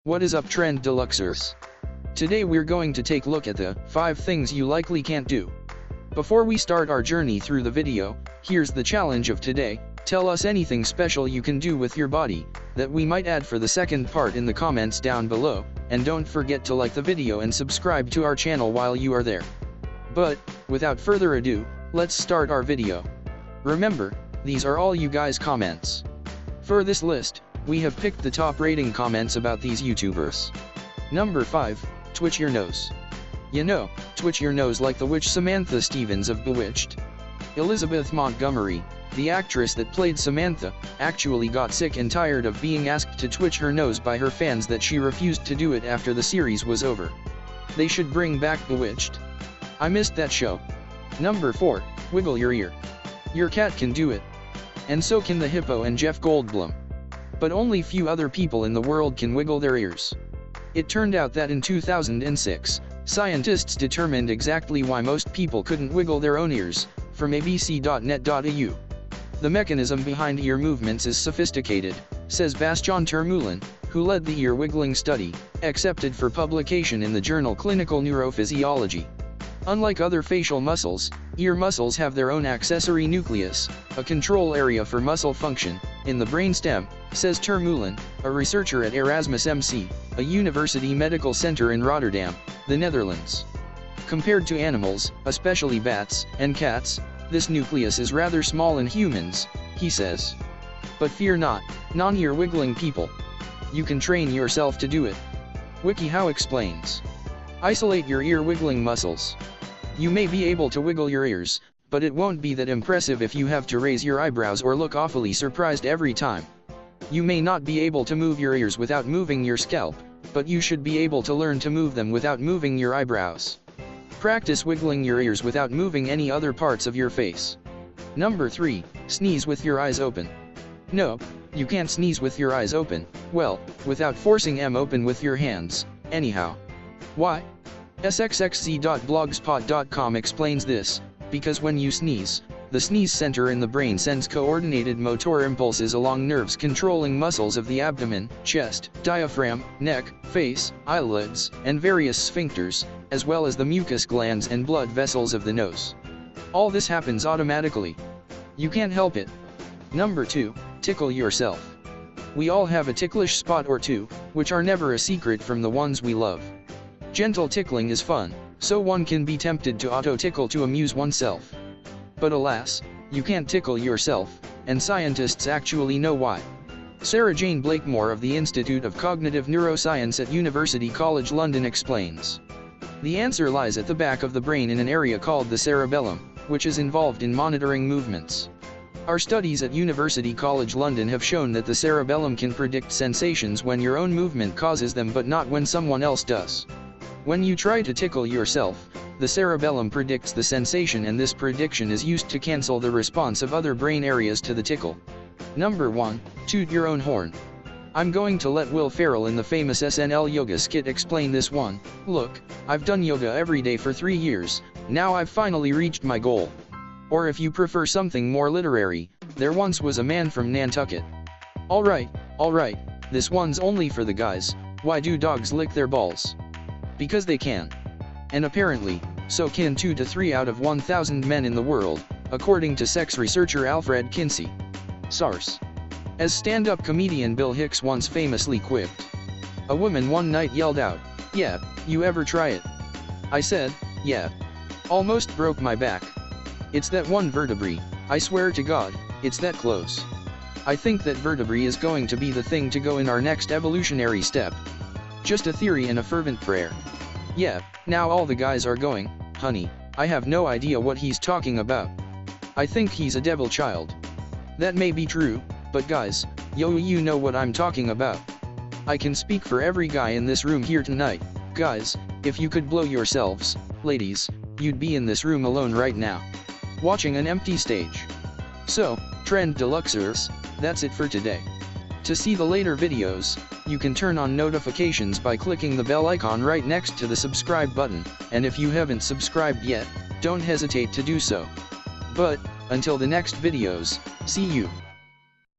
What is up, Trend Deluxers? Today we're going to take a look at the 5 things you likely can't do. Before we start our journey through the video, here's the challenge of today. Tell us anything special you can do with your body that we might add for the second part in the comments down below, and don't forget to like the video and subscribe to our channel while you are there. But, without further ado, let's start our video. Remember, these are all you guys' comments. For this list, we have picked the top rating comments about these YouTubers. Number 5, twitch your nose. You know, twitch your nose like the witch Samantha Stevens of Bewitched. Elizabeth Montgomery, the actress that played Samantha, actually got sick and tired of being asked to twitch her nose by her fans that she refused to do it after the series was over. They should bring back Bewitched. I missed that show. Number 4, wiggle your ear. Your cat can do it. And so can the hippo and Jeff Goldblum. But only few other people in the world can wiggle their ears. It turned out that in 2006, scientists determined exactly why most people couldn't wiggle their own ears, from abc.net.au. The mechanism behind ear movements is sophisticated, says Bastien Termoulin, who led the ear wiggling study, accepted for publication in the journal Clinical Neurophysiology. Unlike other facial muscles, ear muscles have their own accessory nucleus, a control area for muscle function, in the brainstem, says Termoulin, a researcher at Erasmus MC, a university medical center in Rotterdam, the Netherlands. Compared to animals, especially bats and cats, this nucleus is rather small in humans, he says. But fear not, non-ear wiggling people. You can train yourself to do it. WikiHow explains. Isolate your ear wiggling muscles. You may be able to wiggle your ears, but it won't be that impressive if you have to raise your eyebrows or look awfully surprised every time. You may not be able to move your ears without moving your scalp, but you should be able to learn to move them without moving your eyebrows. Practice wiggling your ears without moving any other parts of your face. Number 3, sneeze with your eyes open. No, you can't sneeze with your eyes open, well, without forcing them open with your hands, anyhow. Why? sxxc.blogspot.com explains this, because when you sneeze, the sneeze center in the brain sends coordinated motor impulses along nerves controlling muscles of the abdomen, chest, diaphragm, neck, face, eyelids, and various sphincters, as well as the mucus glands and blood vessels of the nose. All this happens automatically. You can't help it. Number 2, tickle yourself. We all have a ticklish spot or two, which are never a secret from the ones we love. Gentle tickling is fun, so one can be tempted to auto-tickle to amuse oneself. But alas, you can't tickle yourself, and scientists actually know why. Sarah Jane Blakemore of the Institute of Cognitive Neuroscience at University College London explains. The answer lies at the back of the brain in an area called the cerebellum, which is involved in monitoring movements. Our studies at University College London have shown that the cerebellum can predict sensations when your own movement causes them but not when someone else does. When you try to tickle yourself, the cerebellum predicts the sensation, and this prediction is used to cancel the response of other brain areas to the tickle. Number 1, toot your own horn. I'm going to let Will Ferrell in the famous SNL yoga skit explain this one. Look, I've done yoga every day for 3 years, now I've finally reached my goal. Or if you prefer something more literary, there once was a man from Nantucket. Alright, this one's only for the guys. Why do dogs lick their balls? Because they can. And apparently, so can 2 to 3 out of 1,000 men in the world, according to sex researcher Alfred Kinsey. Sarce. As stand-up comedian Bill Hicks once famously quipped. A woman one night yelled out, "Yeah, you ever try it?" I said, "Yeah." Almost broke my back. It's that one vertebrae, I swear to God, it's that close. I think that vertebrae is going to be the thing to go in our next evolutionary step. Just a theory and a fervent prayer. Yeah, now all the guys are going, honey, I have no idea what he's talking about. I think he's a devil child. That may be true, but guys, you know what I'm talking about. I can speak for every guy in this room here tonight. Guys, if you could blow yourselves, ladies, you'd be in this room alone right now, watching an empty stage. So, Trend Deluxers, that's it for today. To see the later videos, you can turn on notifications by clicking the bell icon right next to the subscribe button, and if you haven't subscribed yet, don't hesitate to do so. But, until the next videos, see you.